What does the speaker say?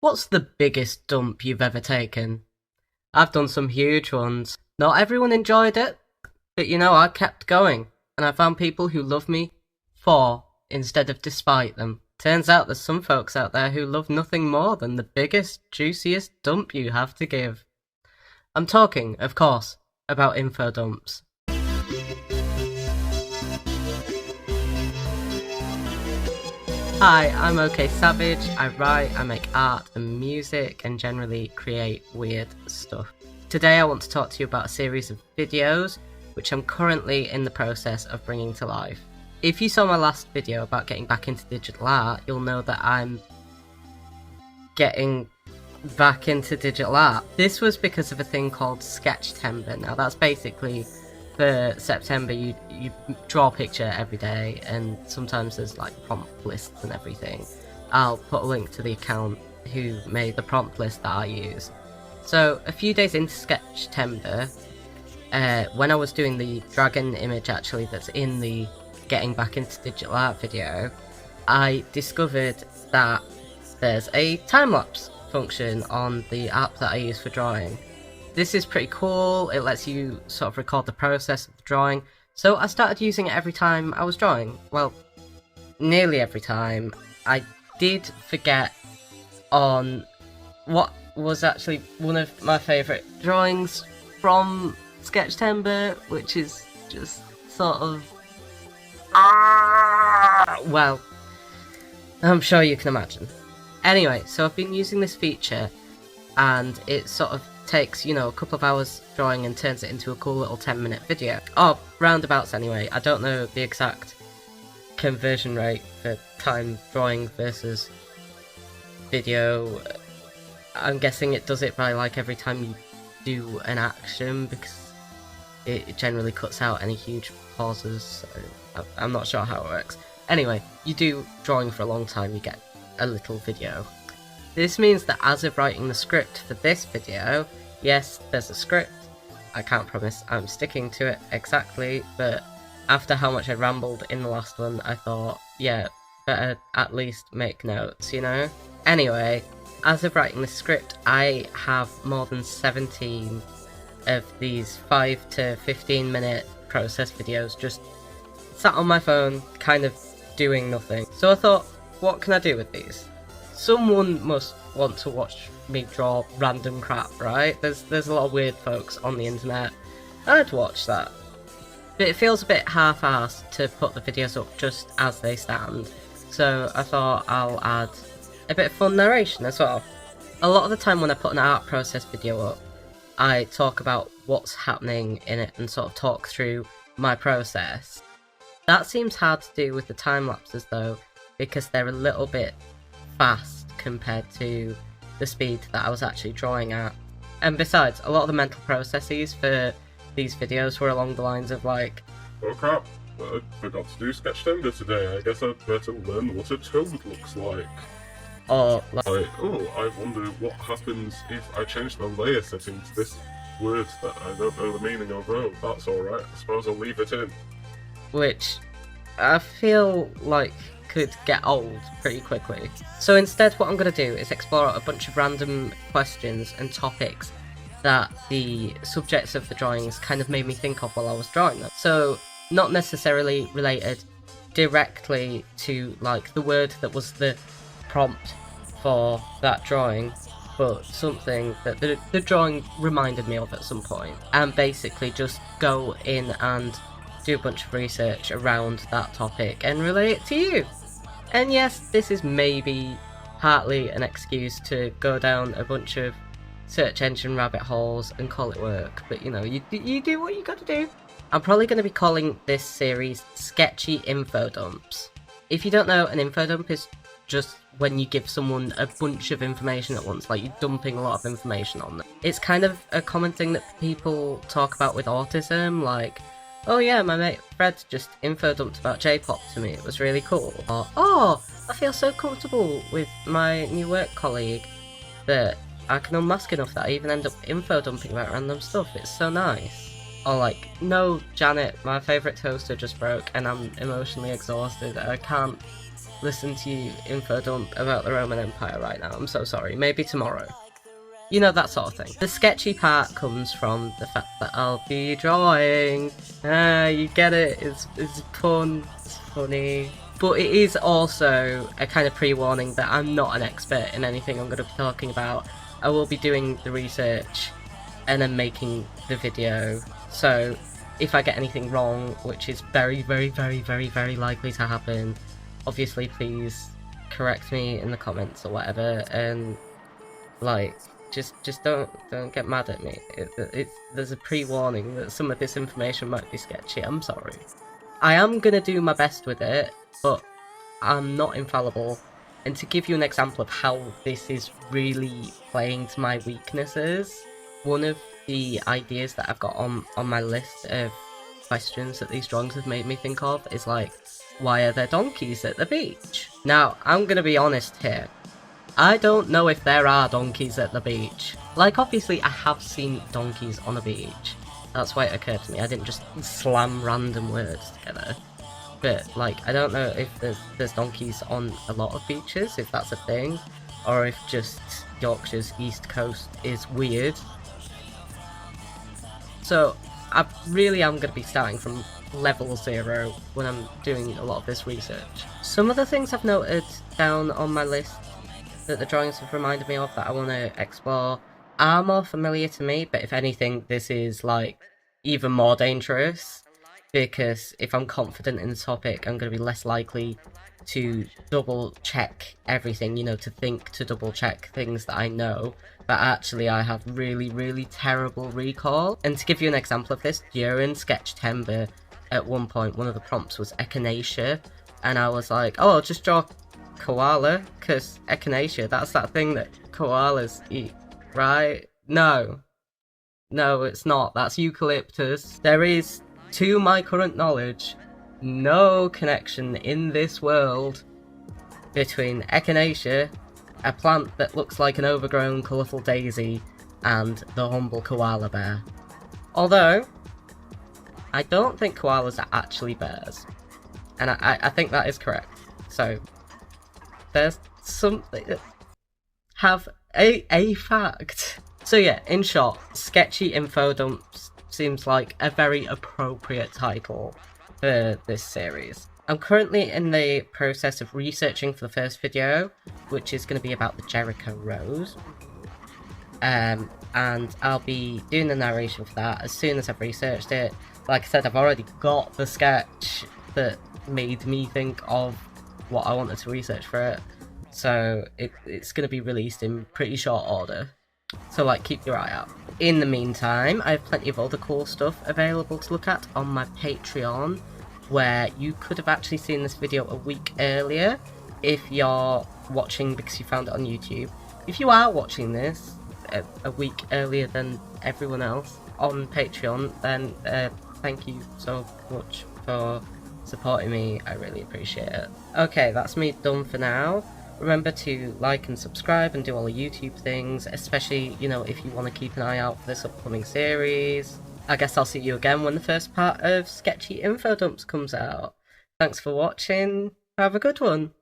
What's the biggest dump you've ever taken? I've done some huge ones. Not everyone enjoyed it, but I kept going, and I found people who love me for instead of despite them. Turns out there's some folks out there who love nothing more than the biggest, juiciest dump you have to give. I'm talking, of course, about info dumps. Hi, I'm OK Savage. I write, I make art and music, and generally create weird stuff. Today I want to talk to you about a series of videos which I'm currently in the process of bringing to life. If you saw my last video about getting back into digital art, you'll know that I'm getting back into digital art. This was because of a thing called Sketchtember. Now that's basically for September you draw a picture every day, and sometimes there's like prompt lists and everything. I'll put a link to the account who made the prompt list that I use. So a few days into Sketchtember, when I was doing the dragon image actually that's in the getting back into digital art video, I discovered that there's a time-lapse function on the app that I use for drawing. This is pretty cool. It lets you sort of record the process of the drawing. So I started using it every time I was drawing. Well, nearly every time. I did forget on what was actually one of my favourite drawings from Sketchtember, which is just sort of... well, I'm sure you can imagine. Anyway, so I've been using this feature, and it sort of takes, a couple of hours drawing and turns it into a cool little 10-minute video. Oh, roundabouts anyway. I don't know the exact conversion rate for time drawing versus video. I'm guessing it does it by like every time you do an action, because it generally cuts out any huge pauses, so I'm not sure how it works. Anyway, you do drawing for a long time, you get a little video. This means that as of writing the script for this video, yes, there's a script. I can't promise I'm sticking to it exactly, but after how much I rambled in the last one, I thought, yeah, better at least make notes, Anyway, as of writing the script, I have more than 17 of these 5 to 15 minute process videos just sat on my phone, kind of doing nothing. So I thought, what can I do with these? Someone must want to watch me draw random crap, right? There's a lot of weird folks on the internet. I'd watch that. But it feels a bit half-assed to put the videos up just as they stand. So I thought I'll add a bit of fun narration as well. A lot of the time when I put an art process video up, I talk about what's happening in it and sort of talk through my process. That seems hard to do with the time lapses though, because they're a little bit fast compared to the speed that I was actually drawing at. And besides, a lot of the mental processes for these videos were along the lines of like, oh crap, I forgot to do Sketchtember today, I guess I'd better learn what a toad looks like. Or like, oh, I wonder what happens if I change the layer setting to this word that I don't know the meaning of. Oh, that's alright, I suppose I'll leave it in. which I feel like could get old pretty quickly. So instead what I'm going to do is explore a bunch of random questions and topics that the subjects of the drawings kind of made me think of while I was drawing them. So not necessarily related directly to like the word that was the prompt for that drawing, but something that the drawing reminded me of at some point, and basically just go in and do a bunch of research around that topic and relate it to you. And yes, this is maybe partly an excuse to go down a bunch of search engine rabbit holes and call it work, but you do what you gotta do. I'm probably going to be calling this series Sketchy Info Dumps. If you don't know, an info dump is just when you give someone a bunch of information at once, like you're dumping a lot of information on them. It's kind of a common thing that people talk about with autism, like, oh yeah, my mate Fred just info dumped about J-pop to me, it was really cool. Or, oh, I feel so comfortable with my new work colleague that I can unmask enough that I even end up info dumping about random stuff, it's so nice. Or like, no, Janet, my favourite toaster just broke and I'm emotionally exhausted, I can't listen to you info dump about the Roman Empire right now. I'm so sorry. Maybe tomorrow. You know, that sort of thing. The sketchy part comes from the fact that I'll be drawing. You get it. It's fun. It's funny. But it is also a kind of pre-warning that I'm not an expert in anything I'm going to be talking about. I will be doing the research and then making the video. So if I get anything wrong, which is very, very, very, very, very likely to happen, obviously please correct me in the comments or whatever, and like just don't get mad at me. There's a pre-warning that some of this information might be sketchy. I'm sorry. I am gonna do my best with it, but I'm not infallible. And to give you an example of how this is really playing to my weaknesses, one of the ideas that I've got on my list of questions that these drawings have made me think of is like, why are there donkeys at the beach? Now, I'm gonna be honest here. I don't know if there are donkeys at the beach. Like, obviously I have seen donkeys on a beach. That's why it occurred to me. I didn't just slam random words together. But, like, I don't know if there's donkeys on a lot of beaches, if that's a thing, or if just Yorkshire's east coast is weird. So, I really am going to be starting from level 0 when I'm doing a lot of this research. Some of the things I've noted down on my list that the drawings have reminded me of that I want to explore are more familiar to me, but if anything, this is, like, even more dangerous. Because if I'm confident in the topic, I'm going to be less likely to double check everything, you know, to double check things that I know, but actually I have really, really terrible recall. And to give you an example of this, during Sketchtember, at one point, one of the prompts was echinacea, and I was like, oh, I'll just draw koala, because echinacea, that's that thing that koalas eat, right? No, it's not. That's eucalyptus. There is, to my current knowledge, no connection in this world between echinacea, a plant that looks like an overgrown colourful daisy, and the humble koala bear. Although, I don't think koalas are actually bears. And I think that is correct. So, there's something that have a fact. So yeah, in short, Sketchy Info Dumps seems like a very appropriate title for this series. I'm currently in the process of researching for the first video, which is going to be about the Jericho Rose. And I'll be doing the narration for that as soon as I've researched it. Like I said, I've already got the sketch that made me think of what I wanted to research for it. So it's going to be released in pretty short order. So, like, keep your eye out. In the meantime, I have plenty of other cool stuff available to look at on my Patreon, where you could have actually seen this video a week earlier if you're watching because you found it on YouTube. If you are watching this a week earlier than everyone else on Patreon, then thank you so much for supporting me. I really appreciate it. Okay, that's me done for now. Remember to like and subscribe and do all the YouTube things, especially, you know, if you want to keep an eye out for this upcoming series. I guess I'll see you again when the first part of Sketchy Info Dumps comes out. Thanks for watching. Have a good one.